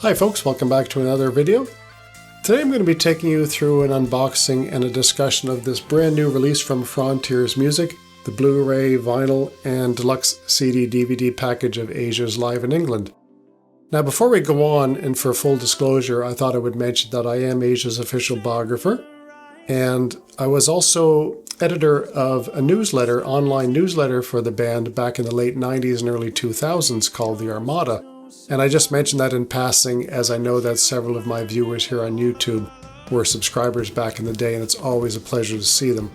Hi folks, welcome back to another video. Today I'm going to be taking you through an unboxing and a discussion of this brand new release from Frontiers Music, the Blu-ray, vinyl, and deluxe CD DVD package of Asia's Live in England. Now before we go on, and for full disclosure, I thought I would mention that I am Asia's official biographer, and I was also editor of a newsletter, online newsletter for the band back in the late 90s and early 2000s called The Armada. And I just mentioned that in passing, as I know that several of my viewers here on YouTube were subscribers back in the day, and it's always a pleasure to see them.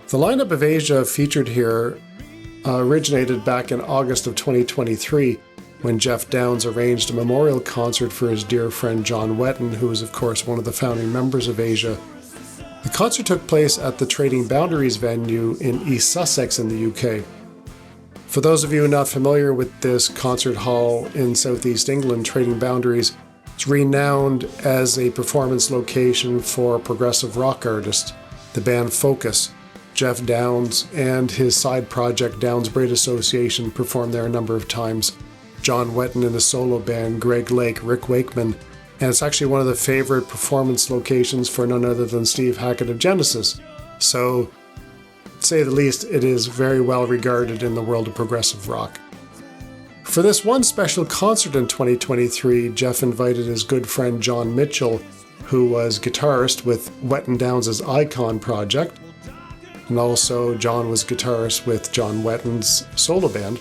The lineup of Asia featured here originated back in August of 2023, when Geoff Downes arranged a memorial concert for his dear friend John Wetton, who is of course one of the founding members of Asia. The concert took place at the Trading Boundaries venue in East Sussex in the UK. For those of you not familiar with this concert hall in southeast England, Trading Boundaries is renowned as a performance location for progressive rock artists, the band Focus. Geoff Downes and his side project Downes Braid Association performed there a number of times. John Wetton in a solo band, Greg Lake, Rick Wakeman, and it's actually one of the favorite performance locations for none other than Steve Hackett of Genesis. So, to say the least, it is very well regarded in the world of progressive rock. For this one special concert in 2023, Geoff invited his good friend John Mitchell, who was guitarist with Wetton Downes' Icon project, and also John was guitarist with John Wetton's solo band.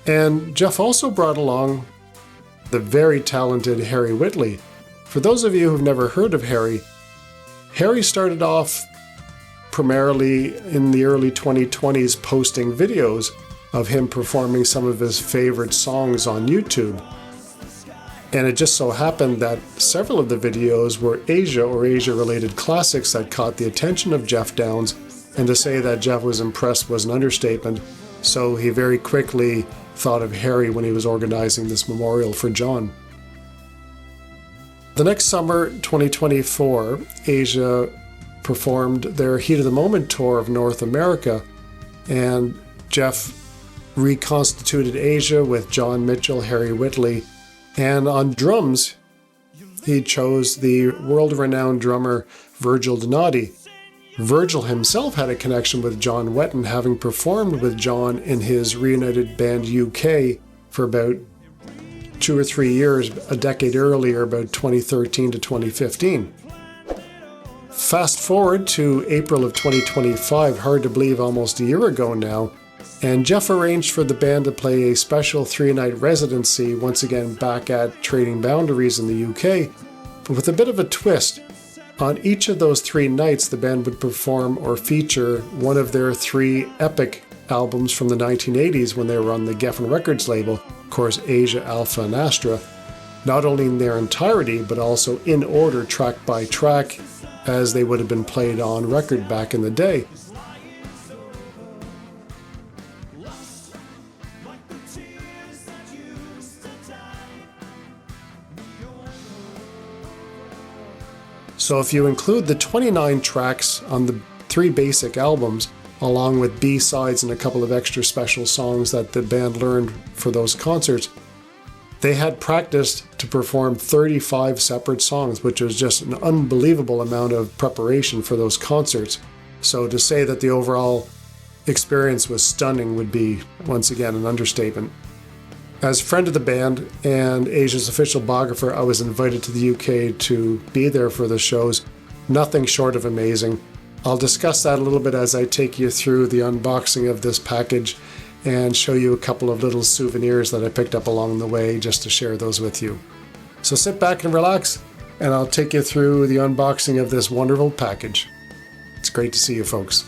And Geoff also brought along the very talented Harry Whitley. For those of you who've never heard of Harry, Harry started off primarily in the early 2020s posting videos of him performing some of his favorite songs on YouTube. And it just so happened that several of the videos were Asia or Asia-related classics that caught the attention of Geoff Downes, and to say that Geoff was impressed was an understatement, so he very quickly thought of Harry when he was organizing this memorial for John. The next summer, 2024, Asia performed their Heat of the Moment tour of North America, and Geoff reconstituted Asia with John Mitchell, Harry Whitley, and on drums, he chose the world-renowned drummer Virgil Donati. Virgil himself had a connection with John Wetton, having performed with John in his reunited band UK for about 2 or 3 years, a decade earlier, about 2013 to 2015. Fast forward to April of 2025, hard to believe almost a year ago now, and Geoff arranged for the band to play a special 3-night residency, once again back at Trading Boundaries in the UK, but with a bit of a twist. On each of those 3 nights, the band would perform or feature one of their 3 epic albums from the 1980s when they were on the Geffen Records label, of course Asia, Alpha, and Astra, not only in their entirety, but also in order, track by track, as they would have been played on record back in the day. So if you include the 29 tracks on the 3 basic albums, along with B-sides and a couple of extra special songs that the band learned for those concerts, they had practiced to perform 35 separate songs, which was just an unbelievable amount of preparation for those concerts. So to say that the overall experience was stunning would be, once again, an understatement. As a friend of the band and Asia's official biographer, I was invited to the UK to be there for the shows. Nothing short of amazing. I'll discuss that a little bit as I take you through the unboxing of this package and show you a couple of little souvenirs that I picked up along the way, just to share those with you. So sit back and relax, and I'll take you through the unboxing of this wonderful package. It's great to see you folks.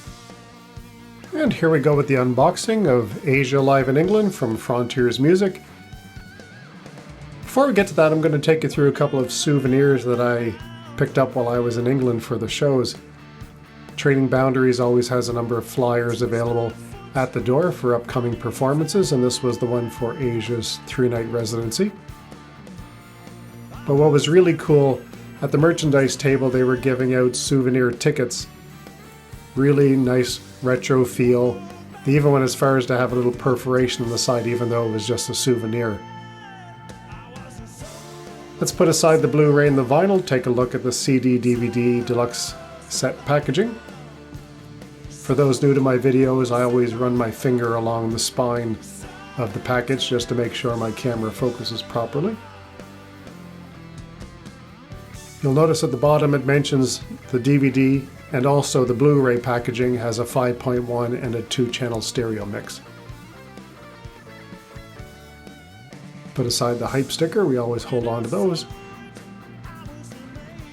And here we go with the unboxing of Asia Live in England from Frontiers Music. Before we get to that, I'm going to take you through a couple of souvenirs that I picked up while I was in England for the shows. Trading Boundaries always has a number of flyers available at the door for upcoming performances, and this was the one for Asia's 3-night residency. But what was really cool At the merchandise table, they were giving out souvenir tickets. Really nice retro feel. They even went as far as to have a little perforation on the side, even though it was just a souvenir. Let's put aside the Blu-ray and the vinyl, take a look at the CD, DVD, deluxe set packaging. For those new to my videos, I always run my finger along the spine of the package just to make sure my camera focuses properly. You'll notice at the bottom it mentions the DVD and also the Blu-ray packaging has a 5.1 and a 2-channel stereo mix. Put aside the hype sticker, we always hold on to those.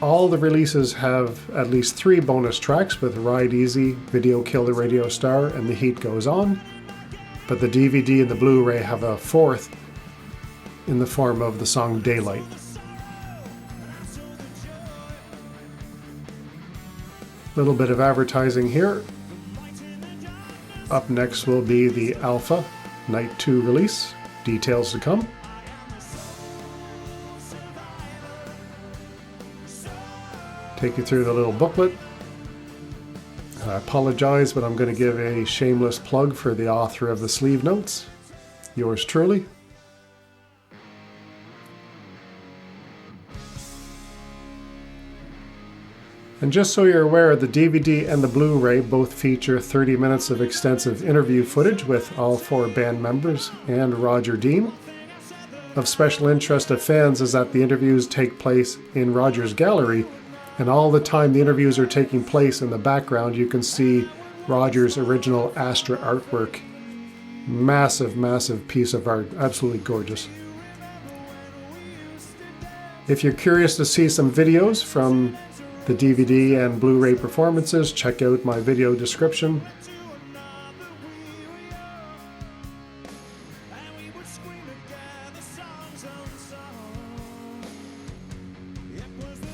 All the releases have at least 3 bonus tracks with Ride Easy, Video Kill the Radio Star, and The Heat Goes On. But the DVD and the Blu-ray have a 4th in the form of the song Daylight. Little bit of advertising here. Up next will be the Alpha Night 2 release. Details to come. Take you through the little booklet. I apologize, but I'm going to give a shameless plug for the author of the sleeve notes. Yours truly. And just so you're aware, the DVD and the Blu-ray both feature 30 minutes of extensive interview footage with all 4 band members and Roger Dean. Of special interest to fans is that the interviews take place in Roger's gallery, and all the time the interviews are taking place in the background you can see Roger's original Astra artwork. Massive, massive piece of art, absolutely gorgeous. If you're curious to see some videos from the DVD and Blu-ray performances, check out my video description.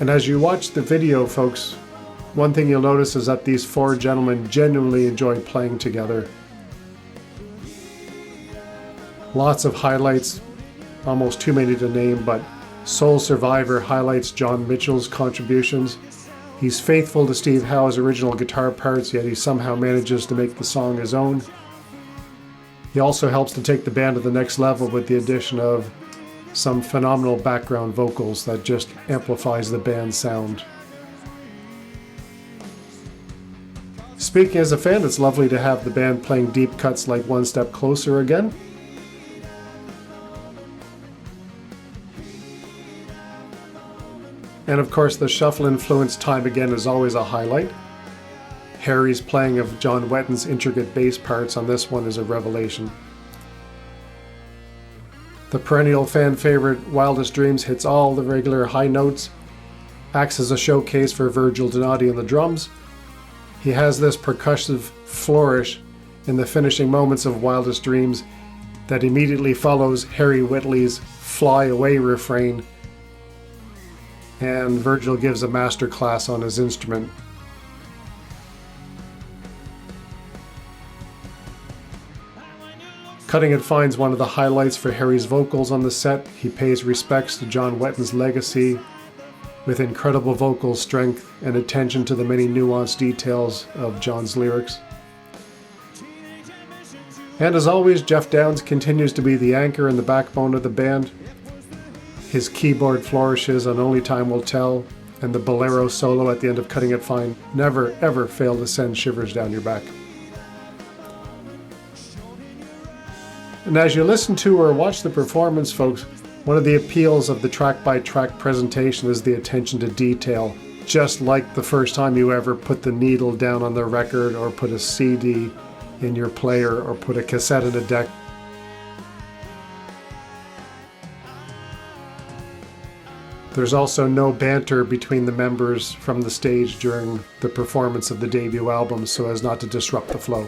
And as you watch the video, folks, one thing you'll notice is that these 4 gentlemen genuinely enjoy playing together. Lots of highlights, almost too many to name, but Soul Survivor highlights John Mitchell's contributions. He's faithful to Steve Howe's original guitar parts, yet he somehow manages to make the song his own. He also helps to take the band to the next level with the addition of some phenomenal background vocals that just amplifies the band's sound. Speaking as a fan, it's lovely to have the band playing deep cuts like One Step Closer again. And of course the shuffle-influenced Time Again is always a highlight. Harry's playing of John Wetton's intricate bass parts on this one is a revelation. The perennial fan favorite Wildest Dreams hits all the regular high notes, acts as a showcase for Virgil Donati on the drums. He has this percussive flourish in the finishing moments of Wildest Dreams that immediately follows Harry Whitley's Fly Away refrain, and Virgil gives a master class on his instrument. Cutting It Fine's one of the highlights for Harry's vocals on the set. He pays respects to John Wetton's legacy with incredible vocal strength and attention to the many nuanced details of John's lyrics. And as always, Geoff Downes continues to be the anchor and the backbone of the band. His keyboard flourishes on Only Time Will Tell and the bolero solo at the end of Cutting It Fine never ever fail to send shivers down your back. And as you listen to or watch the performance, folks, one of the appeals of the track-by-track presentation is the attention to detail. Just like the first time you ever put the needle down on the record or put a CD in your player or put a cassette in a deck. There's also no banter between the members from the stage during the performance of the debut album so as not to disrupt the flow.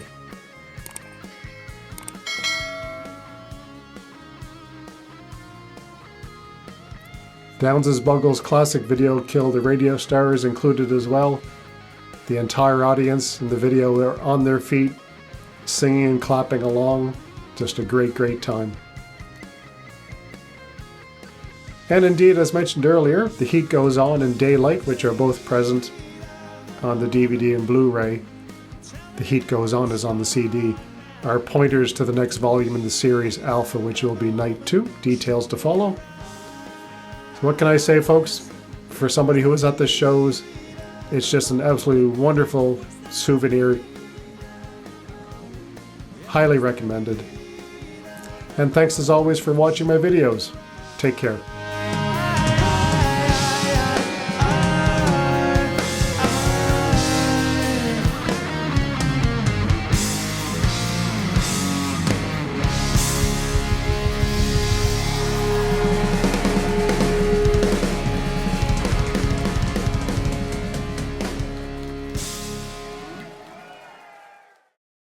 Downes' Buggles classic Video Kill the Radio Star is included as well. The entire audience in the video are on their feet, singing and clapping along. Just a great, great time. And indeed, as mentioned earlier, The Heat Goes On and Daylight, which are both present on the DVD and Blu-ray. The Heat Goes On is on the CD, are pointers to the next volume in the series, Alpha, which will be Night 2. Details to follow. So what can I say, folks? For somebody who was at the shows, it's just an absolutely wonderful souvenir. Highly recommended. And thanks as always for watching my videos. Take care.